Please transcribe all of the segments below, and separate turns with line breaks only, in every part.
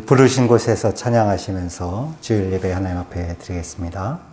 부르신 곳에서 찬양하시면서 주일 예배 하나님 앞에 드리겠습니다.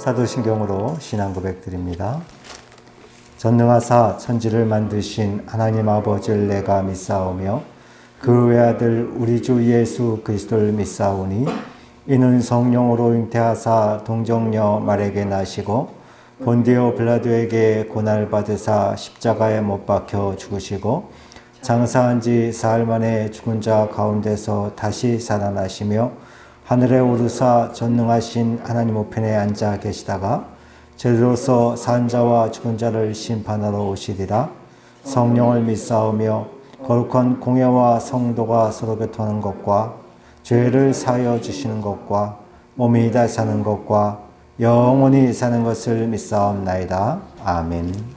사도신경으로 신앙 고백드립니다. 전능하사 천지를 만드신 하나님 아버지를 내가 믿사오며 그 외아들 우리 주 예수 그리스도를 믿사오니 이는 성령으로 잉태하사 동정녀 마리아에게 나시고 본디오 빌라도에게 고난을 받으사 십자가에 못 박혀 죽으시고 장사한 지 사흘 만에 죽은 자 가운데서 다시 살아나시며 하늘에 오르사 전능하신 하나님 우편에 앉아 계시다가 제대로서 산 자와 죽은 자를 심판하러 오시리라. 성령을 믿사오며 거룩한 공예와 성도가 서로 교통하는 것과 죄를 사하여 주시는 것과 몸이 다 사는 것과 영원히 사는 것을 믿사옵나이다. 아멘.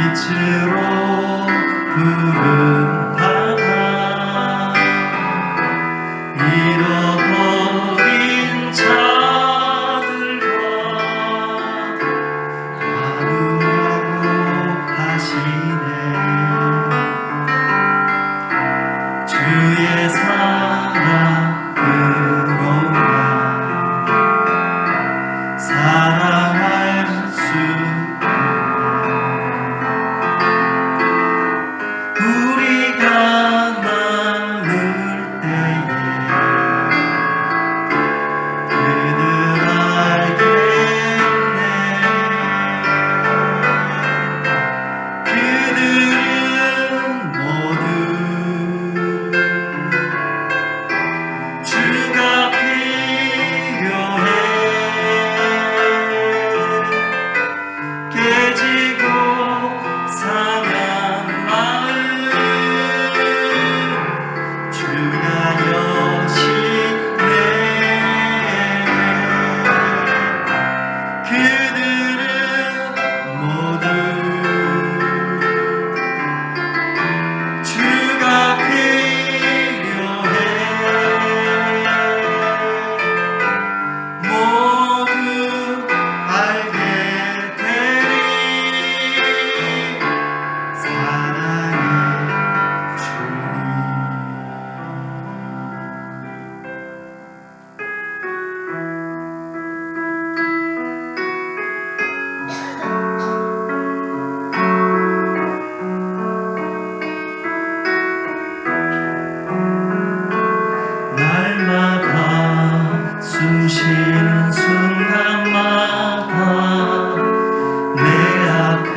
빛으로 부름받아 잃어버린 자들과 나누라고 하시네. 주의 사랑으로만 사랑할 수 우리가 나눌 때에 그들 알겠네. 그들은 모두 주가 필요해. 깨지고 상한 마음 주가 여시네. 그들은 모두 주가 필요해. 모두 알게 되리. 사랑의 주님. 날마다 숨쉬는 순간마다 내 앞에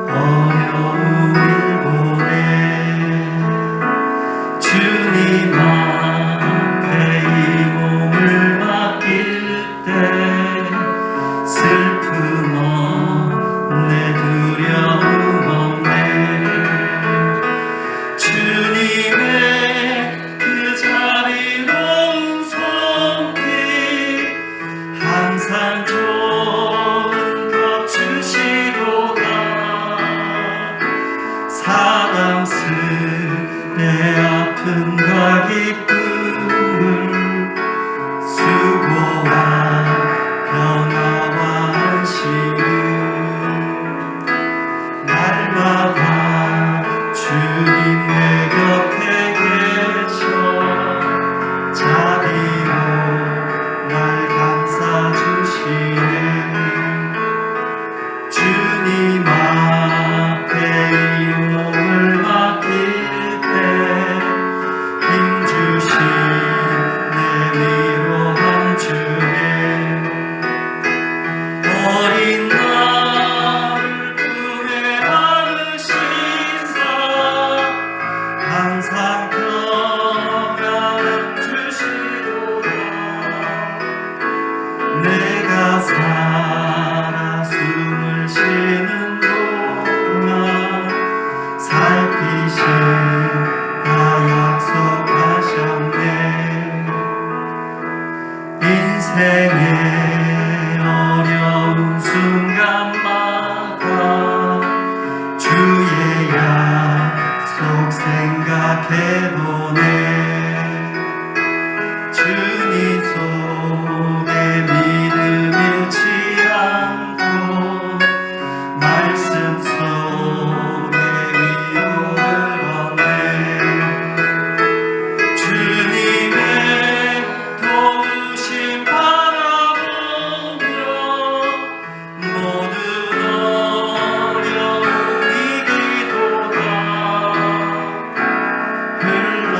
어려움을 보내. 주님 앞에 이 몸을 맡길 때 슬픔 없네, 두려움 없네. 주님의 그 자비로운 손길 항상 좋은 것 주시도다. 사랑스레 아픔과 기쁨을 수고와 평화와 안식을 날마다 주님 내 곁에 계셔 자비로 날 감싸주시네. 주님 앞에 이 몸을 맡길 때 힘주신 내 위로한 주네. 어린 나를 품에 안으시사 항상 평안을 주시도다. 내가 살아 숨을 쉬는 동안 살피신다 약속하셨네. 인생의 어려운 순간마다 주의 약속 생각해보네. 주님 속에 믿음 잃지 않고 말씀 속에 위로를 얻네. 주님의 도우심 바라보며 모든 어려움 이기도다. 흘러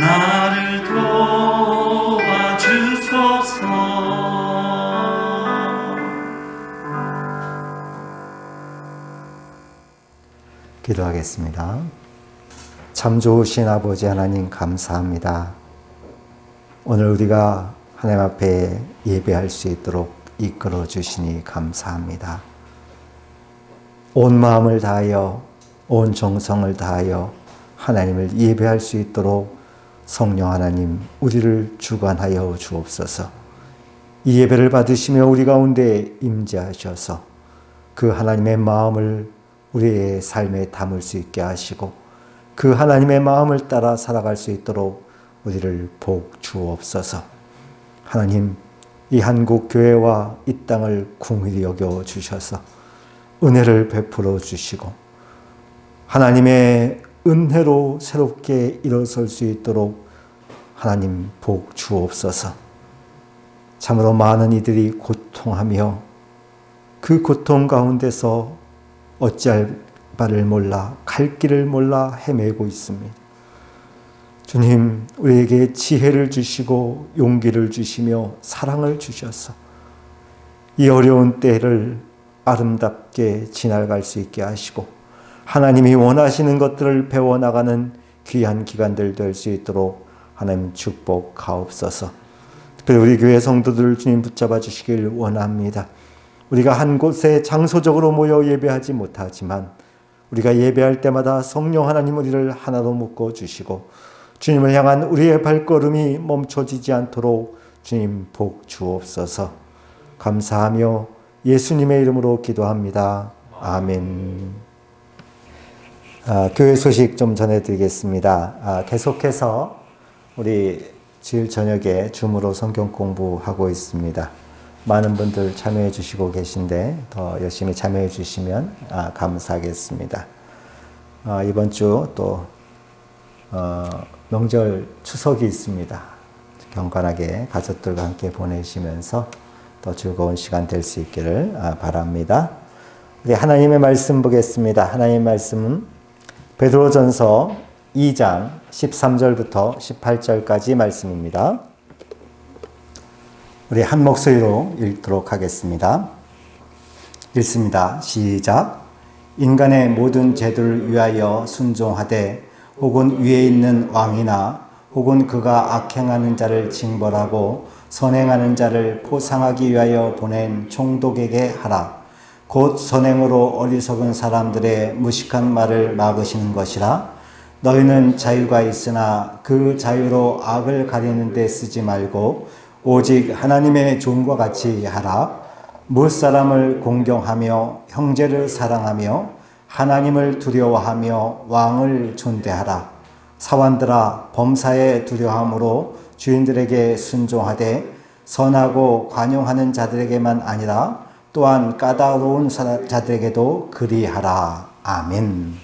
나를 도와주소서.
기도하겠습니다. 참 좋으신 아버지 하나님 감사합니다. 오늘 우리가 하나님 앞에 예배할 수 있도록 이끌어 주시니 감사합니다. 온 마음을 다하여 온 정성을 다하여 하나님을 예배할 수 있도록 성령 하나님 우리를 주관하여 주옵소서. 이 예배를 받으시며 우리 가운데 임재하셔서 그 하나님의 마음을 우리의 삶에 담을 수 있게 하시고 그 하나님의 마음을 따라 살아갈 수 있도록 우리를 복 주옵소서. 하나님, 이 한국 교회와 이 땅을 긍휼히 여겨 주셔서 은혜를 베풀어 주시고 하나님의 은혜로 새롭게 일어설 수 있도록 하나님 복 주옵소서. 참으로 많은 이들이 고통하며 그 고통 가운데서 어찌할 바를 몰라 갈 길을 몰라 헤매고 있습니다. 주님, 우리에게 지혜를 주시고 용기를 주시며 사랑을 주셔서 이 어려운 때를 아름답게 지나갈 수 있게 하시고 하나님이 원하시는 것들을 배워나가는 귀한 기간들 될 수 있도록 하나님 축복하옵소서. 특별히 우리 교회 성도들을 주님 붙잡아 주시길 원합니다. 우리가 한 곳에 장소적으로 모여 예배하지 못하지만 우리가 예배할 때마다 성령 하나님 우리를 하나로 묶어 주시고 주님을 향한 우리의 발걸음이 멈춰지지 않도록 주님 복 주옵소서. 감사하며 예수님의 이름으로 기도합니다. 아멘. 교회 소식 좀 전해드리겠습니다. 계속해서 우리 주일 저녁에 줌으로 성경 공부하고 있습니다. 많은 분들 참여해 주시고 계신데 더 열심히 참여해 주시면 감사하겠습니다. 이번 주 또 명절 추석이 있습니다. 경건하게 가족들과 함께 보내시면서 더 즐거운 시간 될 수 있기를 바랍니다. 우리 하나님의 말씀 보겠습니다. 하나님의 말씀은 베드로전서 2장 13절부터 18절까지 말씀입니다. 우리 한 목소리로 읽도록 하겠습니다. 읽습니다. 시작. 인간의 모든 제도를 위하여 순종하되 혹은 위에 있는 왕이나 혹은 그가 악행하는 자를 징벌하고 선행하는 자를 포상하기 위하여 보낸 총독에게 하라. 곧 선행으로 어리석은 사람들의 무식한 말을 막으시는 것이라. 너희는 자유가 있으나 그 자유로 악을 가리는 데 쓰지 말고 오직 하나님의 종과 같이 하라. 무사람을 공경하며 형제를 사랑하며 하나님을 두려워하며 왕을 존대하라. 사환들아, 범사에 두려움으로 주인들에게 순종하되 선하고 관용하는 자들에게만 아니라 또한 까다로운 자들에게도 그리하라. 아멘.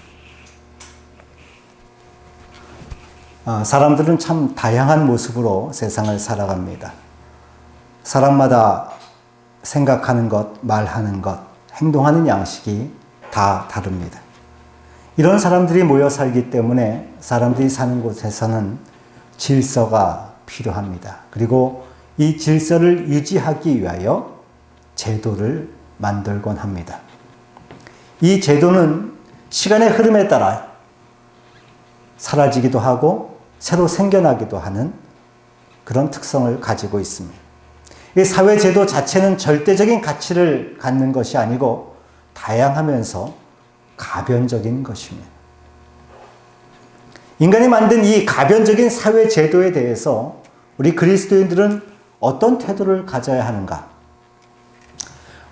사람들은 참 다양한 모습으로 세상을 살아갑니다. 사람마다 생각하는 것, 말하는 것, 행동하는 양식이 다 다릅니다. 이런 사람들이 모여 살기 때문에 사람들이 사는 곳에서는 질서가 필요합니다. 그리고 이 질서를 유지하기 위하여 제도를 만들곤 합니다. 이 제도는 시간의 흐름에 따라 사라지기도 하고 새로 생겨나기도 하는 그런 특성을 가지고 있습니다. 이 사회 제도 자체는 절대적인 가치를 갖는 것이 아니고 다양하면서 가변적인 것입니다. 인간이 만든 이 가변적인 사회 제도에 대해서 우리 그리스도인들은 어떤 태도를 가져야 하는가?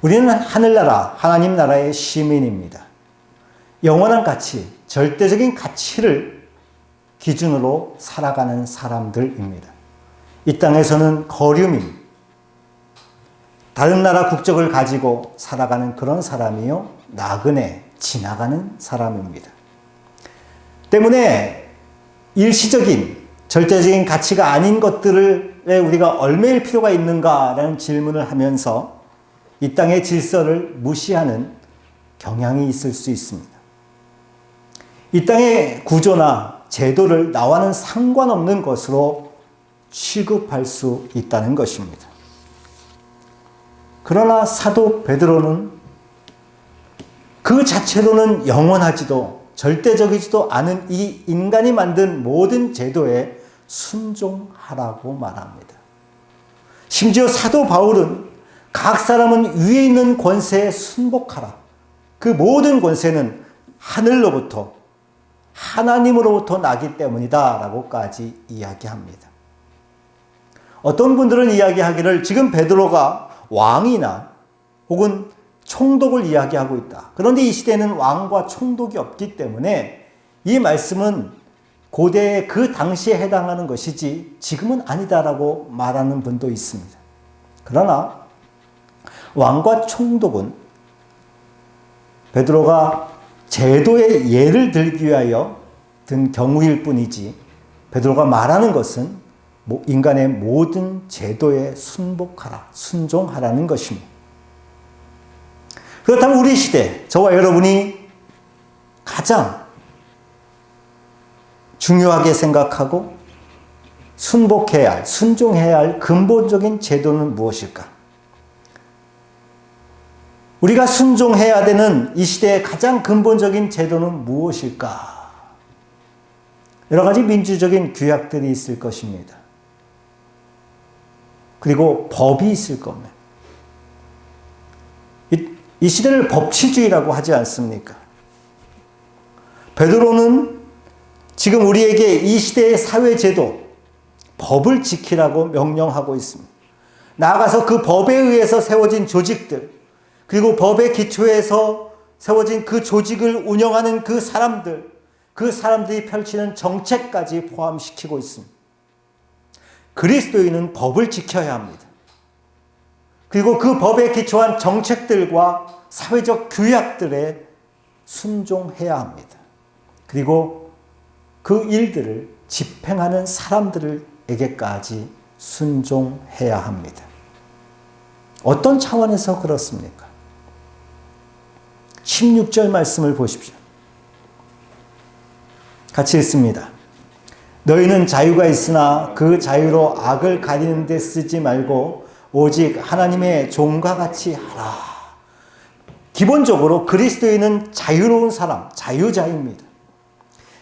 우리는 하늘나라, 하나님 나라의 시민입니다. 영원한 가치, 절대적인 가치를 기준으로 살아가는 사람들입니다. 이 땅에서는 거류민, 다른 나라 국적을 가지고 살아가는 그런 사람이요, 나그네, 지나가는 사람입니다. 때문에 일시적인, 절대적인 가치가 아닌 것들에 우리가 얽매일 필요가 있는가라는 질문을 하면서 이 땅의 질서를 무시하는 경향이 있을 수 있습니다. 이 땅의 구조나 제도를 나와는 상관없는 것으로 취급할 수 있다는 것입니다. 그러나 사도 베드로는 그 자체로는 영원하지도 절대적이지도 않은 이 인간이 만든 모든 제도에 순종하라고 말합니다. 심지어 사도 바울은 각 사람은 위에 있는 권세에 순복하라. 그 모든 권세는 하늘로부터 하나님으로부터 나기 때문이다 라고까지 이야기합니다. 어떤 분들은 이야기하기를 지금 베드로가 왕이나 혹은 총독을 이야기하고 있다. 그런데 이 시대에는 왕과 총독이 없기 때문에 이 말씀은 고대의 그 당시에 해당하는 것이지 지금은 아니다라고 말하는 분도 있습니다. 그러나 왕과 총독은 베드로가 제도의 예를 들기 위하여 든 경우일 뿐이지 베드로가 말하는 것은 인간의 모든 제도에 순복하라, 순종하라는 것입니다. 그렇다면 우리 시대, 저와 여러분이 가장 중요하게 생각하고 순복해야 할, 순종해야 할 근본적인 제도는 무엇일까? 우리가 순종해야 되는 이 시대의 가장 근본적인 제도는 무엇일까? 여러 가지 민주적인 규약들이 있을 것입니다. 그리고 법이 있을 겁니다. 이 시대를 법치주의라고 하지 않습니까? 베드로는 지금 우리에게 이 시대의 사회제도, 법을 지키라고 명령하고 있습니다. 나아가서 그 법에 의해서 세워진 조직들, 그리고 법의 기초에서 세워진 그 조직을 운영하는 그 사람들이 펼치는 정책까지 포함시키고 있습니다. 그리스도인은 법을 지켜야 합니다. 그리고 그 법에 기초한 정책들과 사회적 규약들에 순종해야 합니다. 그리고 그 일들을 집행하는 사람들에게까지 순종해야 합니다. 어떤 차원에서 그렇습니까? 16절 말씀을 보십시오. 같이 읽습니다. 너희는 자유가 있으나 그 자유로 악을 가리는 데 쓰지 말고 오직 하나님의 종과 같이 하라. 기본적으로 그리스도인은 자유로운 사람, 자유자입니다.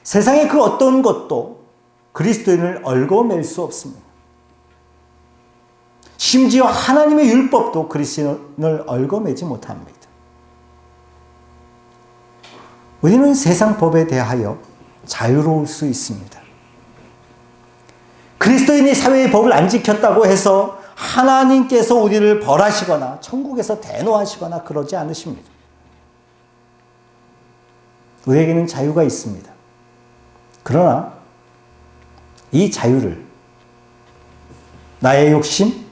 세상의 그 어떤 것도 그리스도인을 얽어맬 수 없습니다. 심지어 하나님의 율법도 그리스도인을 얽어매지 못합니다. 우리는 세상 법에 대하여 자유로울 수 있습니다. 그리스도인이 사회의 법을 안 지켰다고 해서 하나님께서 우리를 벌하시거나 천국에서 대노하시거나 그러지 않으십니다. 우리에게는 자유가 있습니다. 그러나 이 자유를 나의 욕심,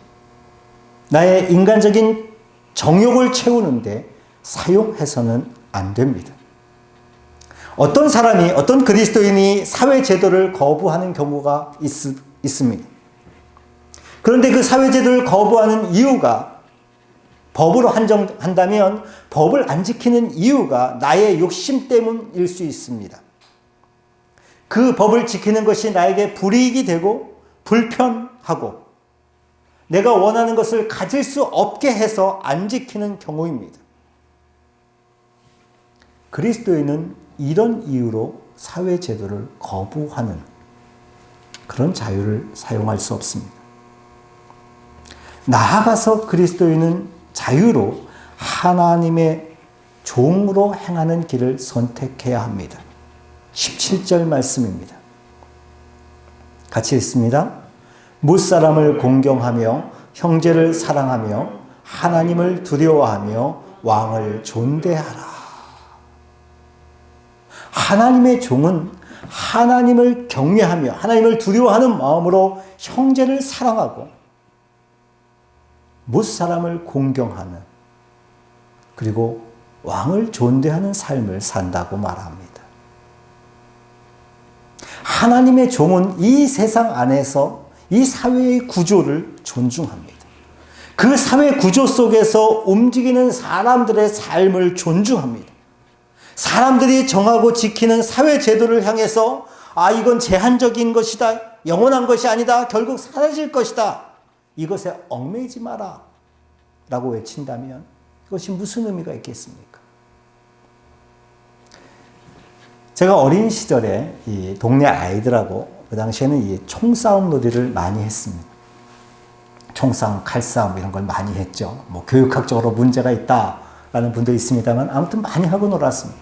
나의 인간적인 정욕을 채우는데 사용해서는 안 됩니다. 어떤 사람이, 어떤 그리스도인이 사회제도를 거부하는 경우가 있습니다. 그런데 그 사회제도를 거부하는 이유가 법으로 한정한다면 법을 안 지키는 이유가 나의 욕심 때문일 수 있습니다. 그 법을 지키는 것이 나에게 불이익이 되고 불편하고 내가 원하는 것을 가질 수 없게 해서 안 지키는 경우입니다. 그리스도인은 이런 이유로 사회제도를 거부하는 그런 자유를 사용할 수 없습니다. 나아가서 그리스도인은 자유로 하나님의 종으로 행하는 길을 선택해야 합니다. 17절 말씀입니다. 같이 읽습니다. 무사람을 공경하며 형제를 사랑하며 하나님을 두려워하며 왕을 존대하라. 하나님의 종은 하나님을 경외하며 하나님을 두려워하는 마음으로 형제를 사랑하고 무사람을 공경하는 그리고 왕을 존대하는 삶을 산다고 말합니다. 하나님의 종은 이 세상 안에서 이 사회의 구조를 존중합니다. 그 사회 구조 속에서 움직이는 사람들의 삶을 존중합니다. 사람들이 정하고 지키는 사회 제도를 향해서 이건 제한적인 것이다. 영원한 것이 아니다. 결국 사라질 것이다. 이것에 얽매이지 마라. 라고 외친다면 이것이 무슨 의미가 있겠습니까? 제가 어린 시절에 이 동네 아이들하고 그 당시에는 이 총싸움 놀이를 많이 했습니다. 총싸움, 칼싸움 이런 걸 많이 했죠. 뭐 교육학적으로 문제가 있다라는 분도 있습니다만 아무튼 많이 하고 놀았습니다.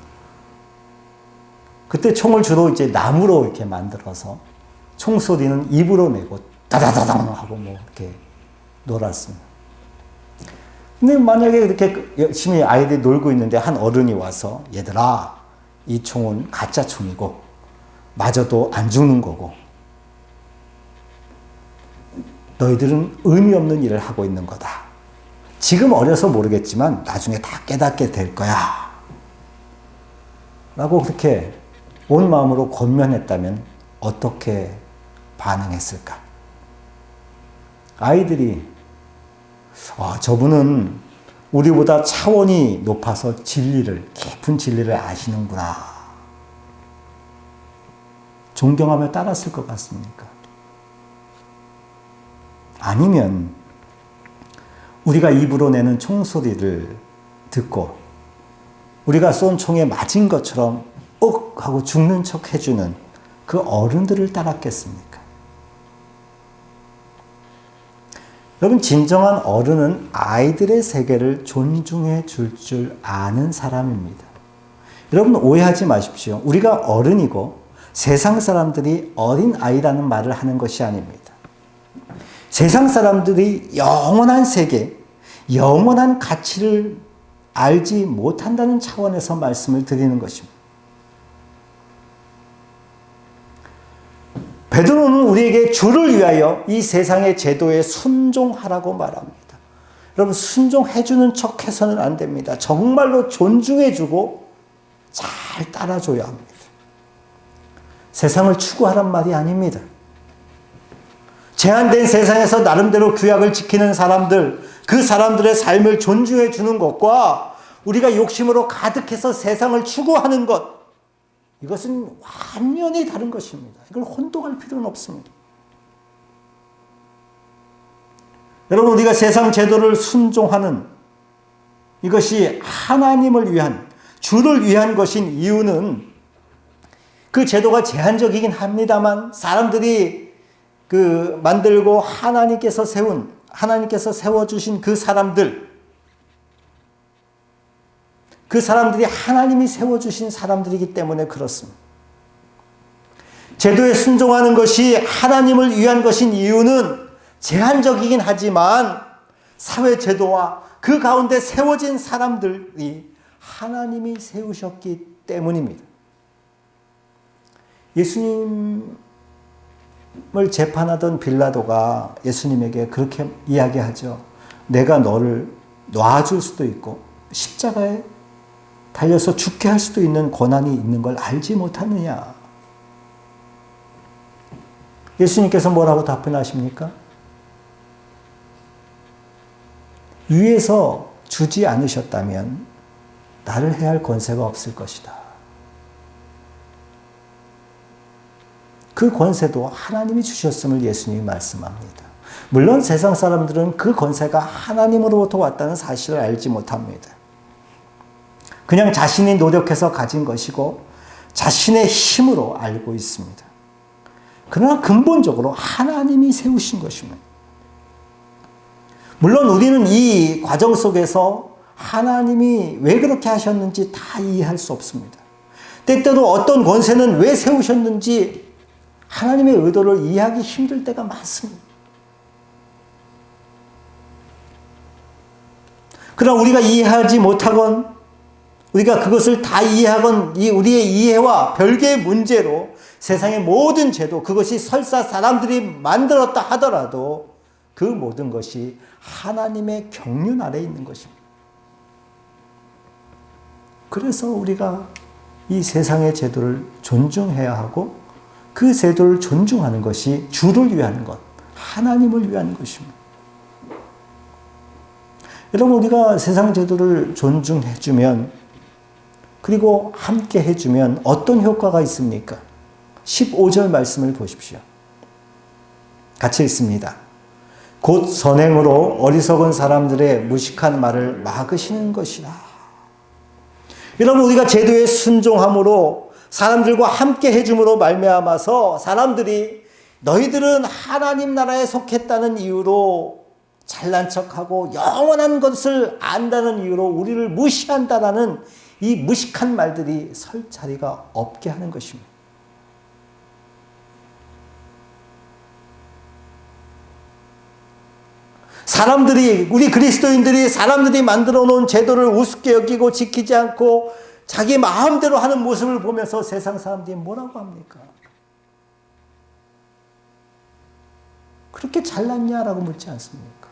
그때 총을 주로 이제 나무로 이렇게 만들어서 총소리는 입으로 내고 다다다당 하고 뭐 이렇게 놀았습니다. 근데 만약에 이렇게 열심히 아이들이 놀고 있는데 한 어른이 와서 얘들아, 이 총은 가짜 총이고 맞아도 안 죽는 거고 너희들은 의미 없는 일을 하고 있는 거다. 지금 어려서 모르겠지만 나중에 다 깨닫게 될 거야. 라고 그렇게 온 마음으로 권면했다면 어떻게 반응했을까? 아이들이 저분은 우리보다 차원이 높아서 진리를, 깊은 진리를 아시는구나. 존경하며 따랐을 것 같습니까? 아니면 우리가 입으로 내는 총소리를 듣고 우리가 쏜 총에 맞은 것처럼 욱 하고 죽는 척 해주는 그 어른들을 따랐겠습니까? 여러분, 진정한 어른은 아이들의 세계를 존중해 줄 아는 사람입니다. 여러분, 오해하지 마십시오. 우리가 어른이고 세상 사람들이 어린 아이라는 말을 하는 것이 아닙니다. 세상 사람들이 영원한 세계, 영원한 가치를 알지 못한다는 차원에서 말씀을 드리는 것입니다. 베드로는 우리에게 주를 위하여 이 세상의 제도에 순종하라고 말합니다. 여러분, 순종해주는 척 해서는 안 됩니다. 정말로 존중해주고 잘 따라줘야 합니다. 세상을 추구하란 말이 아닙니다. 제한된 세상에서 나름대로 규약을 지키는 사람들, 그 사람들의 삶을 존중해 주는 것과 우리가 욕심으로 가득해서 세상을 추구하는 것, 이것은 완전히 다른 것입니다. 이걸 혼동할 필요는 없습니다. 여러분, 우리가 세상 제도를 순종하는 이것이 하나님을 위한, 주를 위한 것인 이유는 그 제도가 제한적이긴 합니다만 사람들이 만들고 하나님께서 세워주신 그 사람들이 하나님이 세워주신 사람들이기 때문에 그렇습니다. 제도에 순종하는 것이 하나님을 위한 것인 이유는 제한적이긴 하지만 사회 제도와 그 가운데 세워진 사람들이 하나님이 세우셨기 때문입니다. 예수님을 재판하던 빌라도가 예수님에게 그렇게 이야기하죠. 내가 너를 놔줄 수도 있고 십자가에 달려서 죽게 할 수도 있는 권한이 있는 걸 알지 못하느냐. 예수님께서 뭐라고 답변하십니까? 위에서 주지 않으셨다면 나를 해할 권세가 없을 것이다. 그 권세도 하나님이 주셨음을 예수님이 말씀합니다. 물론 세상 사람들은 그 권세가 하나님으로부터 왔다는 사실을 알지 못합니다. 그냥 자신이 노력해서 가진 것이고 자신의 힘으로 알고 있습니다. 그러나 근본적으로 하나님이 세우신 것입니다. 물론 우리는 이 과정 속에서 하나님이 왜 그렇게 하셨는지 다 이해할 수 없습니다. 때때로 어떤 권세는 왜 세우셨는지 하나님의 의도를 이해하기 힘들 때가 많습니다. 그러나 우리가 이해하지 못하건 우리가 그것을 다 이해하건 우리의 이해와 별개의 문제로 세상의 모든 제도, 그것이 설사 사람들이 만들었다 하더라도 그 모든 것이 하나님의 경륜 아래에 있는 것입니다. 그래서 우리가 이 세상의 제도를 존중해야 하고 그 제도를 존중하는 것이 주를 위한 것, 하나님을 위한 것입니다. 여러분, 우리가 세상 제도를 존중해주면 그리고 함께 해주면 어떤 효과가 있습니까? 15절 말씀을 보십시오. 같이 읽습니다. 곧 선행으로 어리석은 사람들의 무식한 말을 막으시는 것이라. 여러분, 우리가 제도에 순종함으로 사람들과 함께 해줌으로 말미암아서 사람들이 너희들은 하나님 나라에 속했다는 이유로 잘난 척하고 영원한 것을 안다는 이유로 우리를 무시한다라는 이 무식한 말들이 설 자리가 없게 하는 것입니다. 사람들이, 우리 그리스도인들이 사람들이 만들어 놓은 제도를 우습게 여기고 지키지 않고 자기 마음대로 하는 모습을 보면서 세상 사람들이 뭐라고 합니까? 그렇게 잘났냐라고 묻지 않습니까?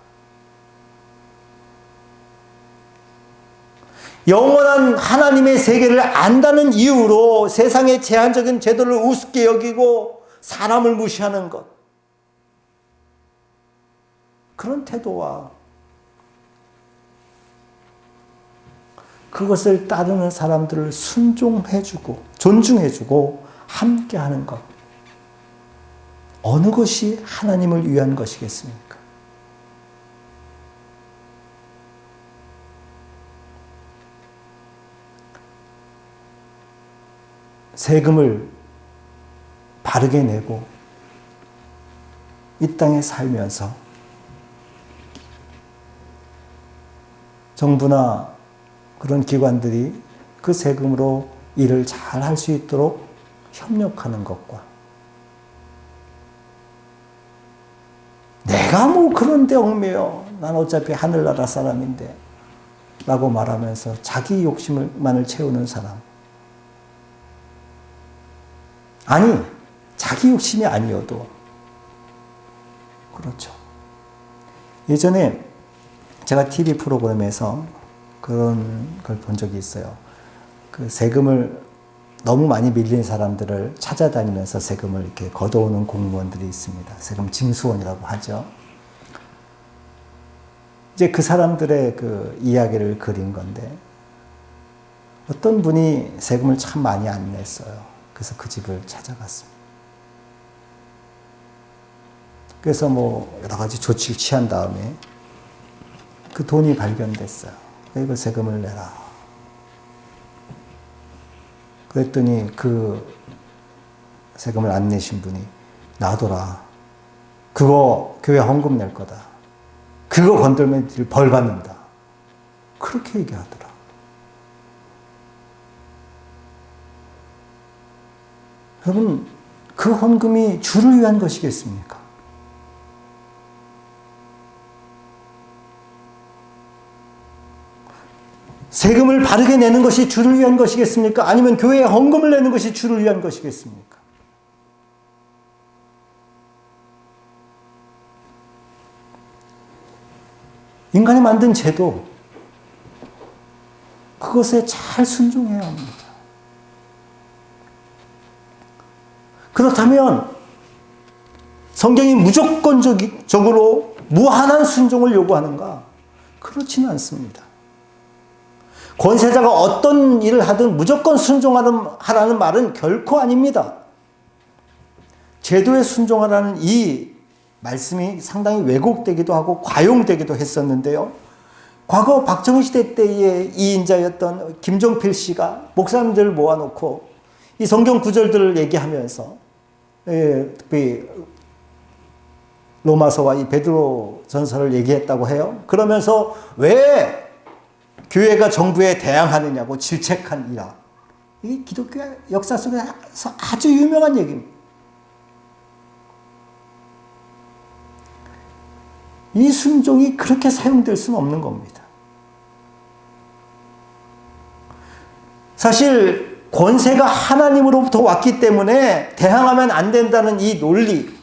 영원한 하나님의 세계를 안다는 이유로 세상의 제한적인 제도를 우습게 여기고 사람을 무시하는 것, 그런 태도와 그것을 따르는 사람들을 순종해주고 존중해주고 함께하는 것, 어느 것이 하나님을 위한 것이겠습니까? 세금을 바르게 내고 이 땅에 살면서 정부나 그런 기관들이 그 세금으로 일을 잘 할 수 있도록 협력하는 것과 내가 뭐 그런데 얽매여 난 어차피 하늘나라 사람인데 라고 말하면서 자기 욕심만을 채우는 사람, 아니 자기 욕심이 아니어도 그렇죠. 예전에 제가 TV 프로그램에서 그런 걸 본 적이 있어요. 그 세금을 너무 많이 밀린 사람들을 찾아다니면서 세금을 이렇게 걷어오는 공무원들이 있습니다. 세금 징수원이라고 하죠. 이제 그 사람들의 그 이야기를 그린 건데, 어떤 분이 세금을 참 많이 안 냈어요. 그래서 그 집을 찾아갔습니다. 그래서 뭐 여러 가지 조치를 취한 다음에 그 돈이 발견됐어요. 이거 세금을 내라. 그랬더니 그 세금을 안 내신 분이 놔둬라. 그거 교회 헌금 낼 거다. 그거 건들면 벌 받는다. 그렇게 얘기하더라. 여러분, 그 헌금이 주를 위한 것이겠습니까? 세금을 바르게 내는 것이 주를 위한 것이겠습니까? 아니면 교회에 헌금을 내는 것이 주를 위한 것이겠습니까? 인간이 만든 제도, 그것에 잘 순종해야 합니다. 그렇다면 성경이 무조건적으로 무한한 순종을 요구하는가? 그렇지는 않습니다. 권세자가 어떤 일을 하든 무조건 순종하라는 말은 결코 아닙니다. 제도에 순종하라는 이 말씀이 상당히 왜곡되기도 하고 과용되기도 했었는데요. 과거 박정희 시대 때의 이인자였던 김종필 씨가 목사님들을 모아놓고 이 성경 구절들을 얘기하면서, 특히 로마서와 이 베드로 전서를 얘기했다고 해요. 그러면서 왜 교회가 정부에 대항하느냐고 질책한 이게 기독교 역사 속에서 아주 유명한 얘기입니다. 이 순종이 그렇게 사용될 수는 없는 겁니다. 사실 권세가 하나님으로부터 왔기 때문에 대항하면 안 된다는 이 논리,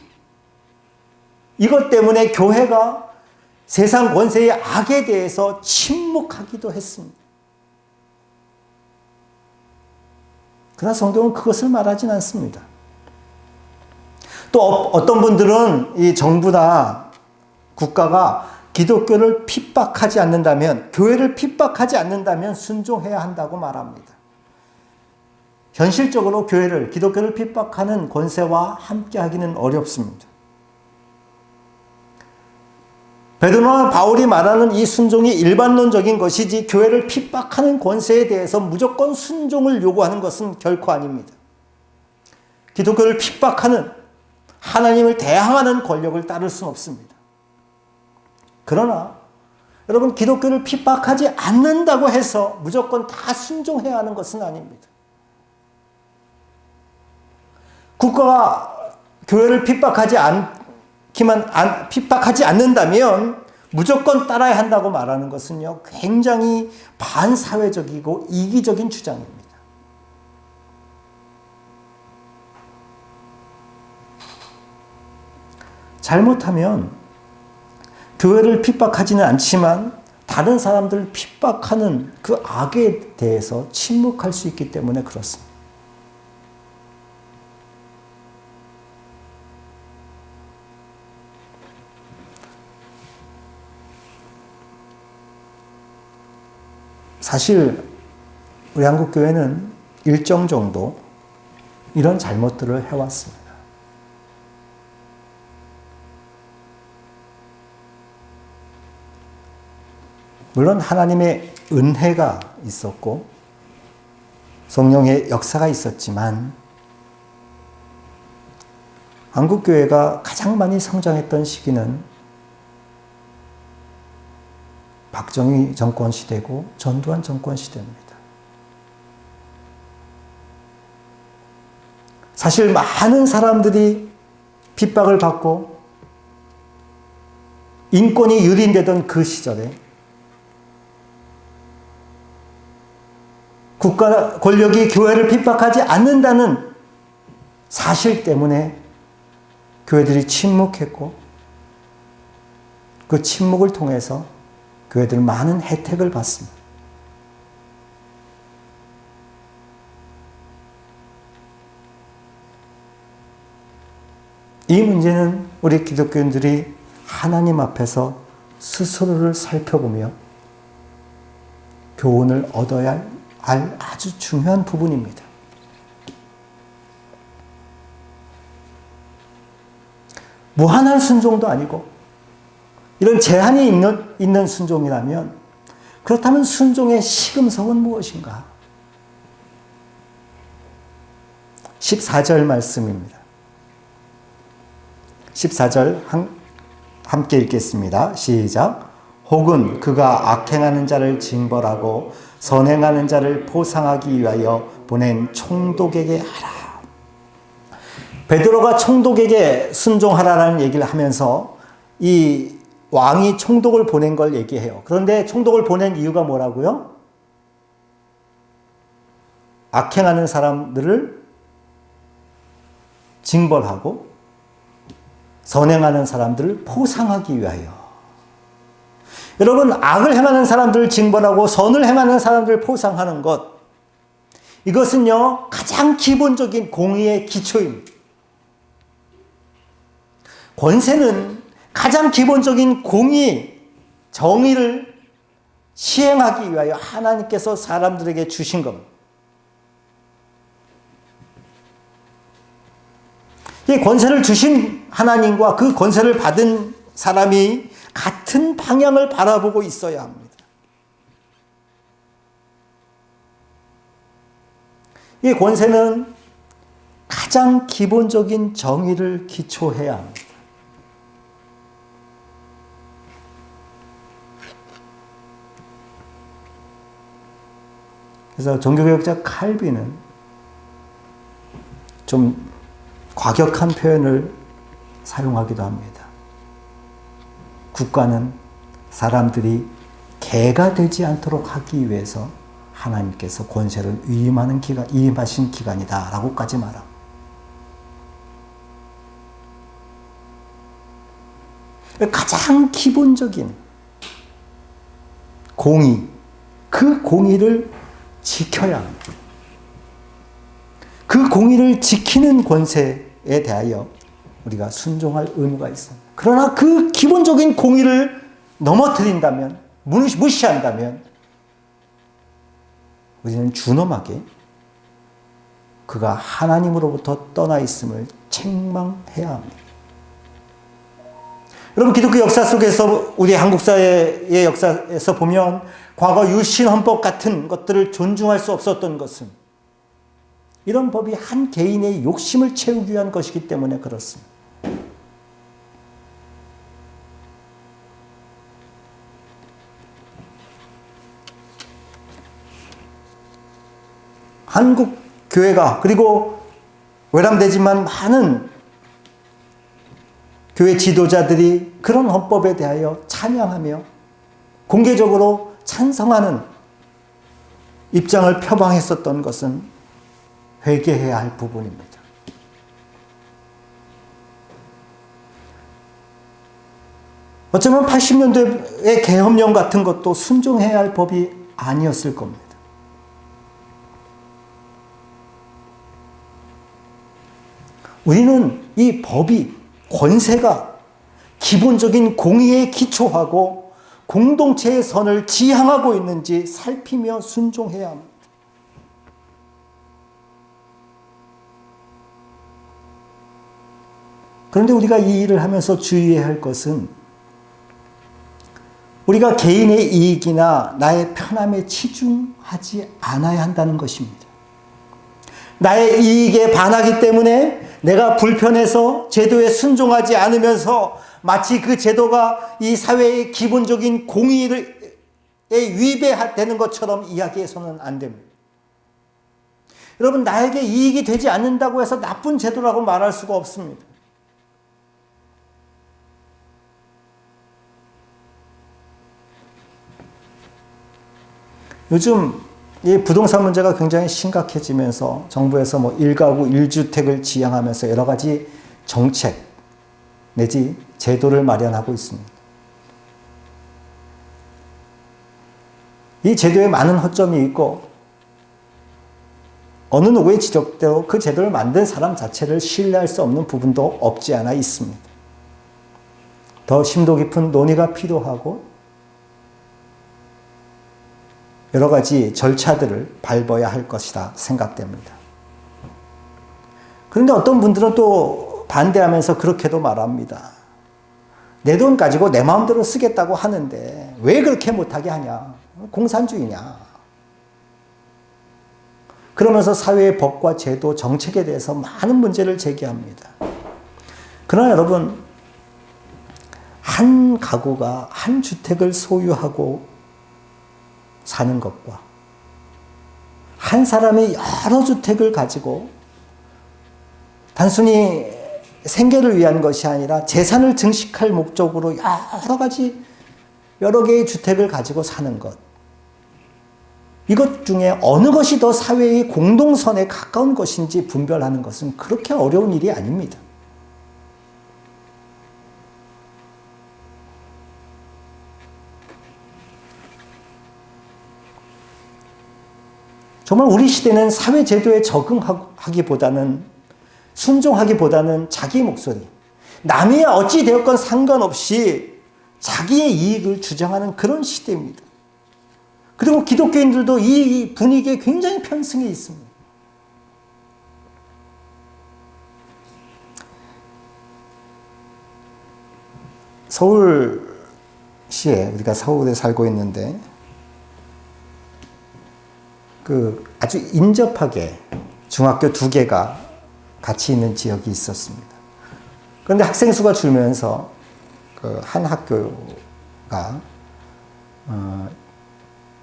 이것 때문에 교회가 세상 권세의 악에 대해서 침묵하기도 했습니다. 그러나 성경은 그것을 말하진 않습니다. 또 어떤 분들은 이 정부나 국가가 기독교를 핍박하지 않는다면, 교회를 핍박하지 않는다면 순종해야 한다고 말합니다. 현실적으로 교회를, 기독교를 핍박하는 권세와 함께하기는 어렵습니다. 베드로나 바울이 말하는 이 순종이 일반론적인 것이지 교회를 핍박하는 권세에 대해서 무조건 순종을 요구하는 것은 결코 아닙니다. 기독교를 핍박하는, 하나님을 대항하는 권력을 따를 수는 없습니다. 그러나 여러분, 기독교를 핍박하지 않는다고 해서 무조건 다 순종해야 하는 것은 아닙니다. 국가가 교회를 핍박하지 않는다면 무조건 따라야 한다고 말하는 것은요, 굉장히 반사회적이고 이기적인 주장입니다. 잘못하면 교회를 핍박하지는 않지만 다른 사람들을 핍박하는 그 악에 대해서 침묵할 수 있기 때문에 그렇습니다. 사실 우리 한국교회는 일정 정도 이런 잘못들을 해왔습니다. 물론 하나님의 은혜가 있었고 성령의 역사가 있었지만 한국교회가 가장 많이 성장했던 시기는 박정희 정권 시대고 전두환 정권 시대입니다. 사실 많은 사람들이 핍박을 받고 인권이 유린되던 그 시절에 국가 권력이 교회를 핍박하지 않는다는 사실 때문에 교회들이 침묵했고 그 침묵을 통해서 교회들은 많은 혜택을 받습니다. 이 문제는 우리 기독교인들이 하나님 앞에서 스스로를 살펴보며 교훈을 얻어야 할 아주 중요한 부분입니다. 무한한 순종도 아니고 이런 제한이 있는 순종이라면 그렇다면 순종의 시금석은 무엇인가? 14절 말씀입니다. 14절 함께 읽겠습니다. 시작. 혹은 그가 악행하는 자를 징벌하고 선행하는 자를 포상하기 위하여 보낸 총독에게 하라. 베드로가 총독에게 순종하라는 얘기를 하면서 이 왕이 총독을 보낸 걸 얘기해요. 그런데 총독을 보낸 이유가 뭐라고요? 악행하는 사람들을 징벌하고 선행하는 사람들을 포상하기 위하여. 여러분, 악을 행하는 사람들을 징벌하고 선을 행하는 사람들을 포상하는 것, 이것은요 가장 기본적인 공의의 기초입니다. 권세는 가장 기본적인 공의, 정의를 시행하기 위하여 하나님께서 사람들에게 주신 겁니다. 이 권세를 주신 하나님과 그 권세를 받은 사람이 같은 방향을 바라보고 있어야 합니다. 이 권세는 가장 기본적인 정의를 기초해야 합니다. 그래서 종교개혁자 칼빈은 좀 과격한 표현을 사용하기도 합니다. 국가는 사람들이 개가 되지 않도록 하기 위해서 하나님께서 권세를 위임하신 기관이다 라고까지 말합니다. 가장 기본적인 공의, 그 공의를 지켜야 합니다. 그 공의를 지키는 권세에 대하여 우리가 순종할 의무가 있습니다. 그러나 그 기본적인 공의를 넘어뜨린다면, 무시한다면 우리는 준엄하게 그가 하나님으로부터 떠나 있음을 책망해야 합니다. 여러분, 기독교 역사 속에서, 우리 한국 사회의 역사에서 보면 과거 유신 헌법 같은 것들을 존중할 수 없었던 것은 이런 법이 한 개인의 욕심을 채우기 위한 것이기 때문에 그렇습니다. 한국 교회가, 그리고 외람되지만 많은 교회 지도자들이 그런 헌법에 대하여 찬양하며 공개적으로 찬성하는 입장을 표방했었던 것은 회개해야 할 부분입니다. 어쩌면 80년대의 계엄령 같은 것도 순종해야 할 법이 아니었을 겁니다. 우리는 이 법이, 권세가 기본적인 공의에 기초하고 공동체의 선을 지향하고 있는지 살피며 순종해야 합니다. 그런데 우리가 이 일을 하면서 주의해야 할 것은 우리가 개인의 이익이나 나의 편함에 치중하지 않아야 한다는 것입니다. 나의 이익에 반하기 때문에 내가 불편해서 제도에 순종하지 않으면서 마치 그 제도가 이 사회의 기본적인 공의에 위배되는 것처럼 이야기해서는 안 됩니다. 여러분, 나에게 이익이 되지 않는다고 해서 나쁜 제도라고 말할 수가 없습니다. 요즘 이 부동산 문제가 굉장히 심각해지면서 정부에서 뭐 1가구 1주택을 지향하면서 여러 가지 정책 내지 제도를 마련하고 있습니다. 이 제도에 많은 허점이 있고 어느 누구의 지적대로 그 제도를 만든 사람 자체를 신뢰할 수 없는 부분도 없지 않아 있습니다. 더 심도 깊은 논의가 필요하고 여러 가지 절차들을 밟아야 할 것이다 생각됩니다. 그런데 어떤 분들은 또 반대하면서 그렇게도 말합니다. 내 돈 가지고 내 마음대로 쓰겠다고 하는데 왜 그렇게 못하게 하냐? 공산주의냐? 그러면서 사회의 법과 제도, 정책에 대해서 많은 문제를 제기합니다. 그러나 여러분, 한 가구가 한 주택을 소유하고 사는 것과 한 사람이 여러 주택을 가지고 단순히 생계를 위한 것이 아니라 재산을 증식할 목적으로 여러 개의 주택을 가지고 사는 것, 이것 중에 어느 것이 더 사회의 공동선에 가까운 것인지 분별하는 것은 그렇게 어려운 일이 아닙니다. 정말 우리 시대는 사회제도에 적응하기보다는, 순종하기보다는 자기 목소리, 남이 어찌 되었건 상관없이 자기의 이익을 주장하는 그런 시대입니다. 그리고 기독교인들도 이 분위기에 굉장히 편승해 있습니다. 서울시에, 우리가 서울에 살고 있는데 아주 인접하게 중학교 2개가 같이 있는 지역이 있었습니다. 그런데 학생 수가 줄면서 한 학교가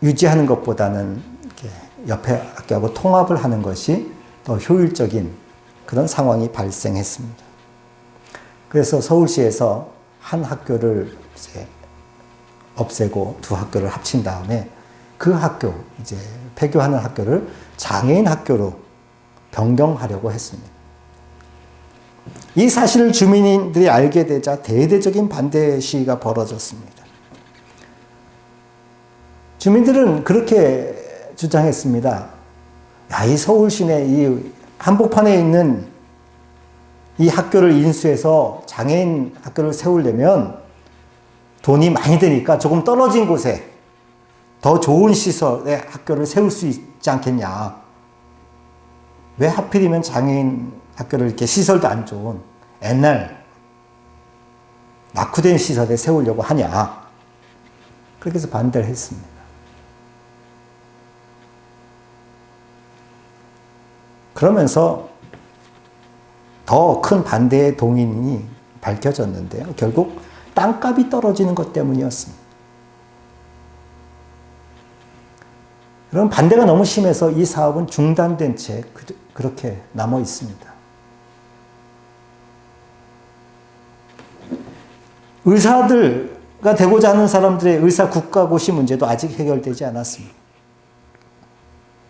유지하는 것보다는 이렇게 옆에 학교하고 통합을 하는 것이 더 효율적인 그런 상황이 발생했습니다. 그래서 서울시에서 한 학교를 이제 없애고 2학교를 합친 다음에 그 학교, 이제 폐교하는 학교를 장애인 학교로 변경하려고 했습니다. 이 사실을 주민들이 알게 되자 대대적인 반대 시위가 벌어졌습니다. 주민들은 그렇게 주장했습니다. 야, 이 서울 시내 이 한복판에 있는 이 학교를 인수해서 장애인 학교를 세우려면 돈이 많이 드니까 조금 떨어진 곳에 더 좋은 시설의 학교를 세울 수 있지 않겠냐. 왜 하필이면 장애인 학교를 이렇게 시설도 안 좋은 옛날 낙후된 시설에 세우려고 하냐. 그렇게 해서 반대를 했습니다. 그러면서 더 큰 반대의 동인이 밝혀졌는데요. 결국 땅값이 떨어지는 것 때문이었습니다. 그럼 반대가 너무 심해서 이 사업은 중단된 채 그렇게 남아 있습니다. 의사들가 되고자 하는 사람들의 의사 국가고시 문제도 아직 해결되지 않았습니다.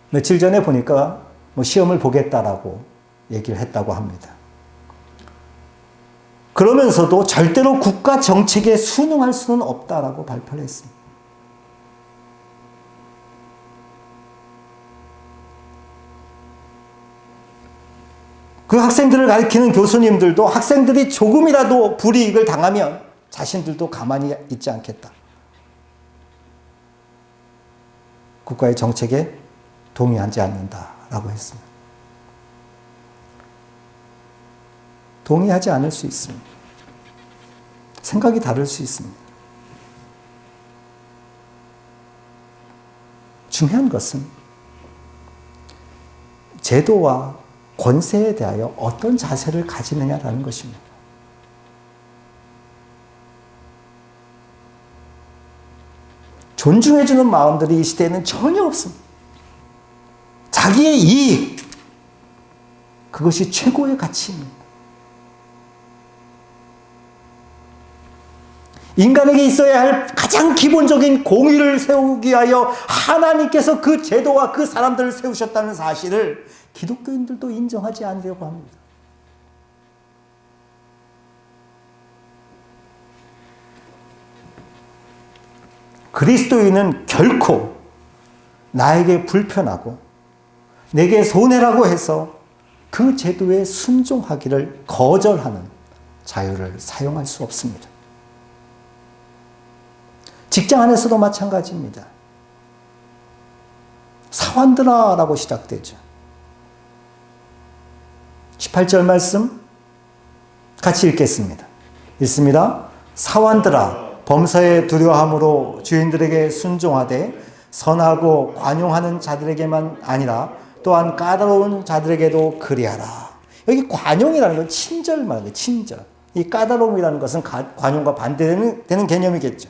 며칠 전에 보니까 시험을 보겠다라고 얘기를 했다고 합니다. 그러면서도 절대로 국가 정책에 순응할 수는 없다라고 발표를 했습니다. 그 학생들을 가르치는 교수님들도 학생들이 조금이라도 불이익을 당하면 자신들도 가만히 있지 않겠다. 국가의 정책에 동의하지 않는다라고 했습니다. 동의하지 않을 수 있습니다. 생각이 다를 수 있습니다. 중요한 것은 제도와 권세에 대하여 어떤 자세를 가지느냐라는 것입니다. 존중해주는 마음들이 이 시대에는 전혀 없습니다. 자기의 이익, 그것이 최고의 가치입니다. 인간에게 있어야 할 가장 기본적인 공의를 세우기 위하여 하나님께서 그 제도와 그 사람들을 세우셨다는 사실을 기독교인들도 인정하지 않으려고 합니다. 그리스도인은 결코 나에게 불편하고 내게 손해라고 해서 그 제도에 순종하기를 거절하는 자유를 사용할 수 없습니다. 직장 안에서도 마찬가지입니다. 사환들아 라고 시작되죠. 18절 말씀 같이 읽겠습니다. 읽습니다. 사환들아 범사에 두려워함으로 주인들에게 순종하되 선하고 관용하는 자들에게만 아니라 또한 까다로운 자들에게도 그리하라. 여기 관용이라는 건 친절 말이에요. 친절. 이 까다로움이라는 것은 관용과 반대되는 개념이겠죠.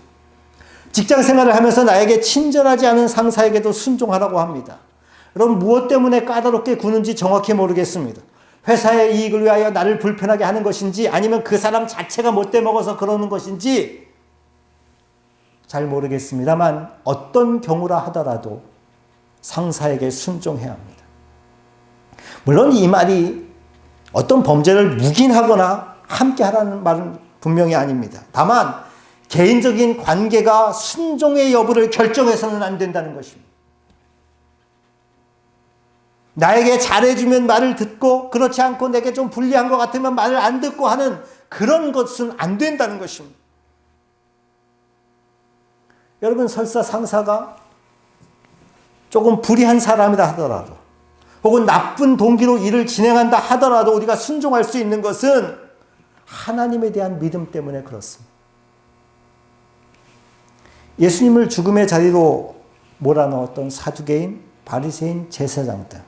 직장 생활을 하면서 나에게 친절하지 않은 상사에게도 순종하라고 합니다. 그럼 무엇 때문에 까다롭게 구는지 정확히 모르겠습니다. 회사의 이익을 위하여 나를 불편하게 하는 것인지 아니면 그 사람 자체가 못돼 먹어서 그러는 것인지 잘 모르겠습니다만 어떤 경우라 하더라도 상사에게 순종해야 합니다. 물론 이 말이 어떤 범죄를 묵인하거나 함께 하라는 말은 분명히 아닙니다. 다만 개인적인 관계가 순종의 여부를 결정해서는 안 된다는 것입니다. 나에게 잘해주면 말을 듣고 그렇지 않고 내게 좀 불리한 것 같으면 말을 안 듣고 하는 그런 것은 안 된다는 것입니다. 여러분 설사 상사가 조금 불의한 사람이라 하더라도 혹은 나쁜 동기로 일을 진행한다 하더라도 우리가 순종할 수 있는 것은 하나님에 대한 믿음 때문에 그렇습니다. 예수님을 죽음의 자리로 몰아넣었던 사두개인, 바리새인, 제사장들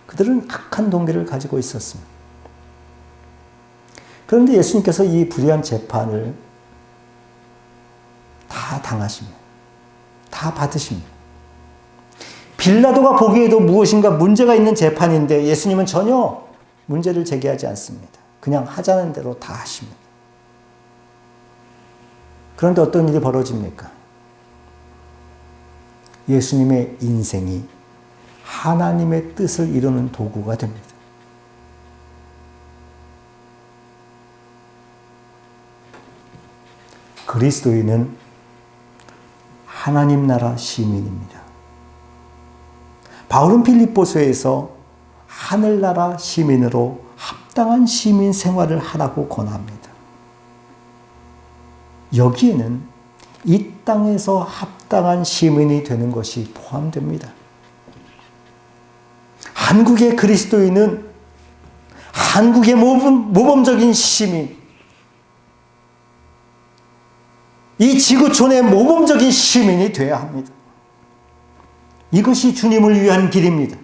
그들은 악한 동기를 가지고 있었습니다. 그런데 예수님께서 이 불의한 재판을 다 당하십니다. 다 받으십니다. 빌라도가 보기에도 무엇인가 문제가 있는 재판인데 예수님은 전혀 문제를 제기하지 않습니다. 그냥 하자는 대로 다 하십니다. 그런데 어떤 일이 벌어집니까? 예수님의 인생이 하나님의 뜻을 이루는 도구가 됩니다. 그리스도인은 하나님 나라 시민입니다. 바울은 빌립보서에서 하늘나라 시민으로 합당한 시민 생활을 하라고 권합니다. 여기에는 이 땅에서 합당한 시민이 되는 것이 포함됩니다. 한국의 그리스도인은 한국의 모범적인 시민, 이 지구촌의 모범적인 시민이 되어야 합니다. 이것이 주님을 위한 길입니다.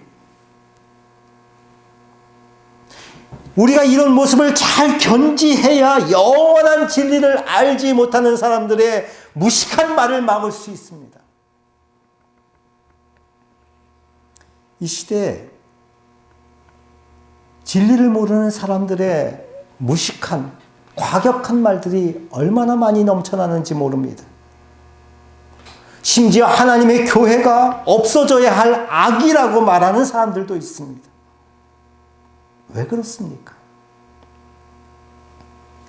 우리가 이런 모습을 잘 견지해야 영원한 진리를 알지 못하는 사람들의 무식한 말을 막을 수 있습니다. 이 시대에 진리를 모르는 사람들의 무식한, 과격한 말들이 얼마나 많이 넘쳐나는지 모릅니다. 심지어 하나님의 교회가 없어져야 할 악이라고 말하는 사람들도 있습니다. 왜 그렇습니까?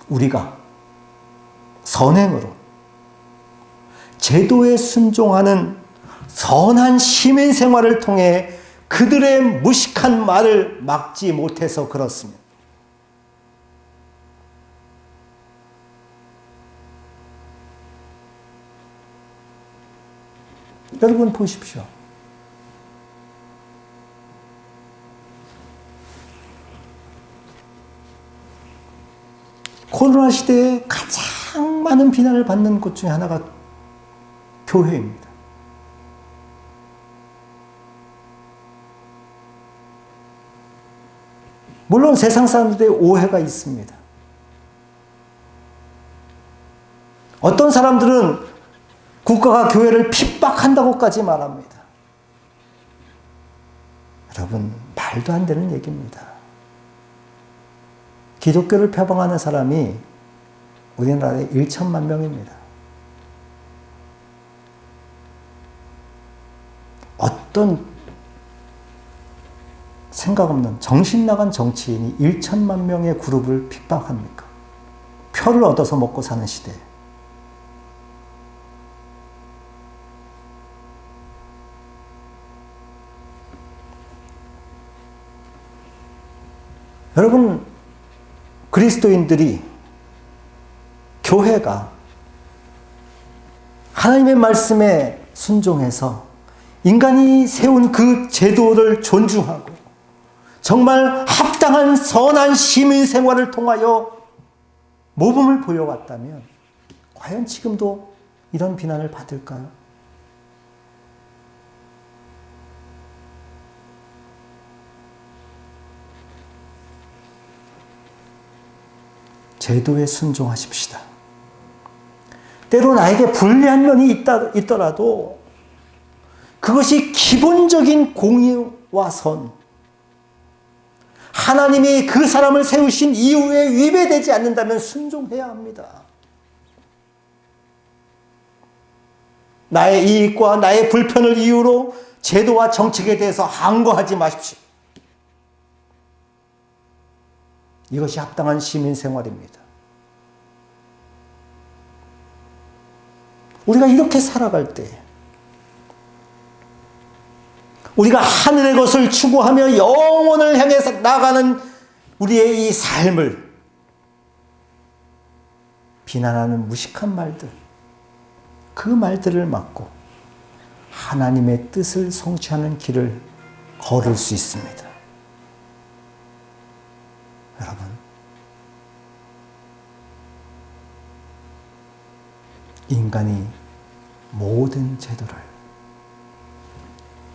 우리가 선행으로 제도에 순종하는 선한 시민 생활을 통해 그들의 무식한 말을 막지 못해서 그렇습니다. 여러분 보십시오. 코로나 시대에 가장 많은 비난을 받는 곳 중에 하나가 교회입니다. 물론 세상 사람들의 오해가 있습니다. 어떤 사람들은 국가가 교회를 핍박한다고까지 말합니다. 여러분, 말도 안 되는 얘기입니다. 기독교를 표방하는 사람이 우리나라에 1천만 명입니다. 어떤 생각 없는 정신 나간 정치인이 1천만 명의 그룹을 핍박합니까? 표를 얻어서 먹고 사는 시대에. 여러분, 그리스도인들이, 교회가 하나님의 말씀에 순종해서 인간이 세운 그 제도를 존중하고 정말 합당한 선한 시민 생활을 통하여 모범을 보여왔다면 과연 지금도 이런 비난을 받을까요? 제도에 순종하십시다. 때로 나에게 불리한 면이 있더라도 그것이 기본적인 공의와 선, 하나님이 그 사람을 세우신 이유에 위배되지 않는다면 순종해야 합니다. 나의 이익과 나의 불편을 이유로 제도와 정책에 대해서 항거하지 마십시오. 이것이 합당한 시민 생활입니다. 우리가 이렇게 살아갈 때, 우리가 하늘의 것을 추구하며 영혼을 향해서 나가는 우리의 이 삶을 비난하는 무식한 말들, 그 말들을 막고 하나님의 뜻을 성취하는 길을 걸을 수 있습니다. 여러분, 인간이 모든 제도를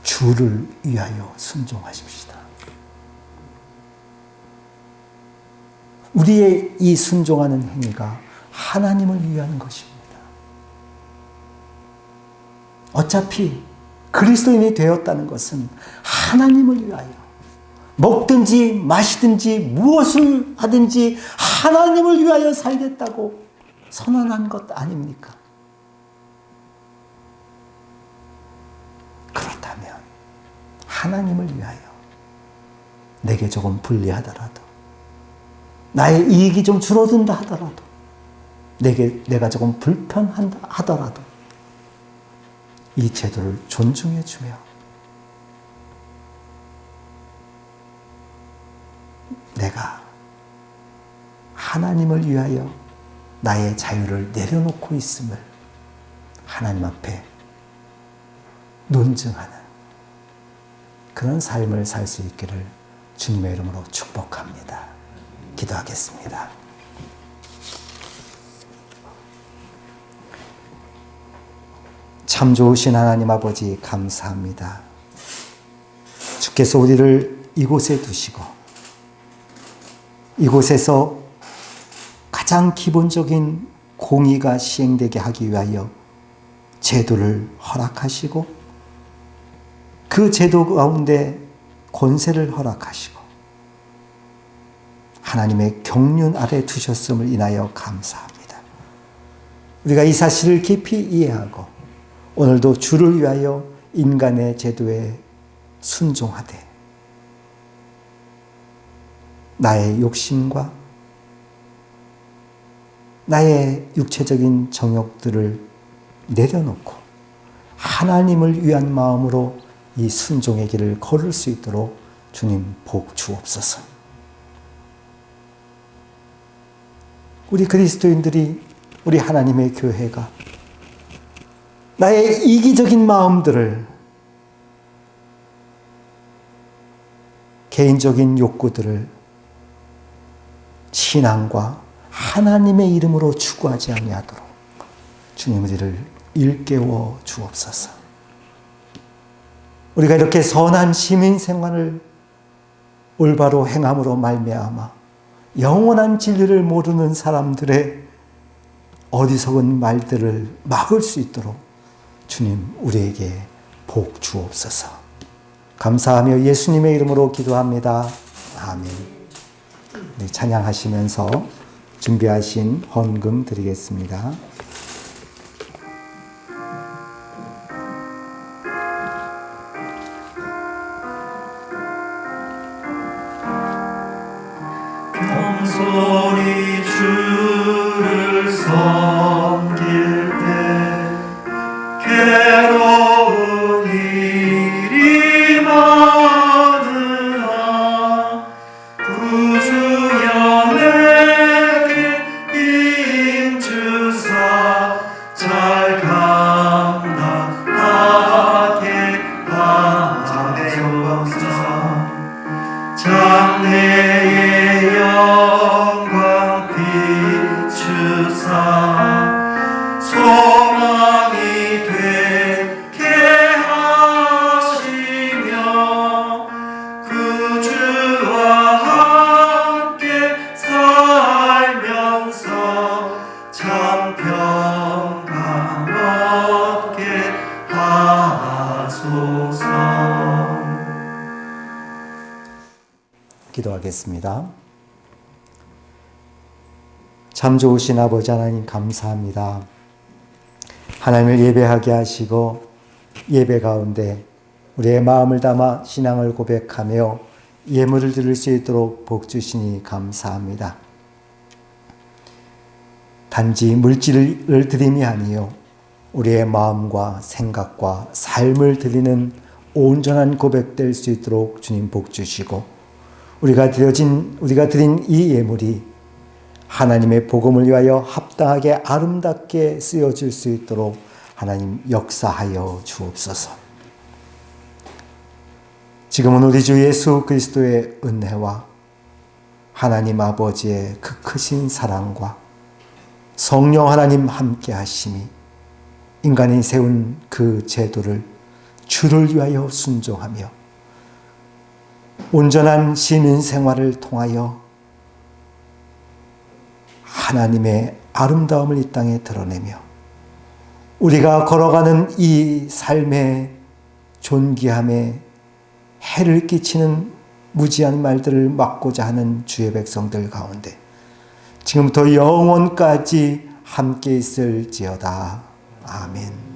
주를 위하여 순종하십시다. 우리의 이 순종하는 행위가 하나님을 위한 것입니다. 어차피 그리스도인이 되었다는 것은 하나님을 위하여 먹든지 마시든지 무엇을 하든지 하나님을 위하여 살겠다고 선언한 것 아닙니까? 그렇다면 하나님을 위하여 내게 조금 불리하더라도, 나의 이익이 좀 줄어든다 하더라도, 내가 조금 불편한다 하더라도 이 제도를 존중해 주며 내가 하나님을 위하여 나의 자유를 내려놓고 있음을 하나님 앞에 논증하는 그런 삶을 살 수 있기를 주님의 이름으로 축복합니다. 기도하겠습니다. 참 좋으신 하나님 아버지 감사합니다. 주께서 우리를 이곳에 두시고 이곳에서 가장 기본적인 공의가 시행되게 하기 위하여 제도를 허락하시고 그 제도 가운데 권세를 허락하시고 하나님의 경륜 아래 두셨음을 인하여 감사합니다. 우리가 이 사실을 깊이 이해하고 오늘도 주를 위하여 인간의 제도에 순종하되 나의 욕심과 나의 육체적인 정욕들을 내려놓고 하나님을 위한 마음으로 이 순종의 길을 걸을 수 있도록 주님 복 주옵소서. 우리 그리스도인들이, 우리 하나님의 교회가 나의 이기적인 마음들을, 개인적인 욕구들을 신앙과 하나님의 이름으로 추구하지 아니하도록 주님 우리를 일깨워 주옵소서. 우리가 이렇게 선한 시민 생활을 올바로 행함으로 말미암아 영원한 진리를 모르는 사람들의 어리석은 말들을 막을 수 있도록 주님 우리에게 복 주옵소서. 감사하며 예수님의 이름으로 기도합니다. 아멘. 네, 찬양하시면서 준비하신 헌금 드리겠습니다.
겸손히 주를 섬길 때 괴로운 일이 많으나 구주여 내게 힘주사 잘 감당하게 하옵소서. 장래의 영광 비추사 소망이 되게 하시며 그 주와 함께 살면서 참 평강 얻게 하소서.
기도하겠습니다. 참 좋으신 아버지 하나님 감사합니다. 하나님을 예배하게 하시고 예배 가운데 우리의 마음을 담아 신앙을 고백하며 예물을 드릴 수 있도록 복 주시니 감사합니다. 단지 물질을 드림이 아니요 우리의 마음과 생각과 삶을 드리는 온전한 고백될 수 있도록 주님 복 주시고 우리가 드린 이 예물이 하나님의 복음을 위하여 합당하게 아름답게 쓰여질 수 있도록 하나님 역사하여 주옵소서. 지금은 우리 주 예수 그리스도의 은혜와 하나님 아버지의 그 크신 사랑과 성령 하나님 함께 하심이 인간이 세운 그 제도를 주를 위하여 순종하며 온전한 시민 생활을 통하여 하나님의 아름다움을 이 땅에 드러내며 우리가 걸어가는 이 삶의 존귀함에 해를 끼치는 무지한 말들을 막고자 하는 주의 백성들 가운데 지금부터 영원까지 함께 있을지어다. 아멘.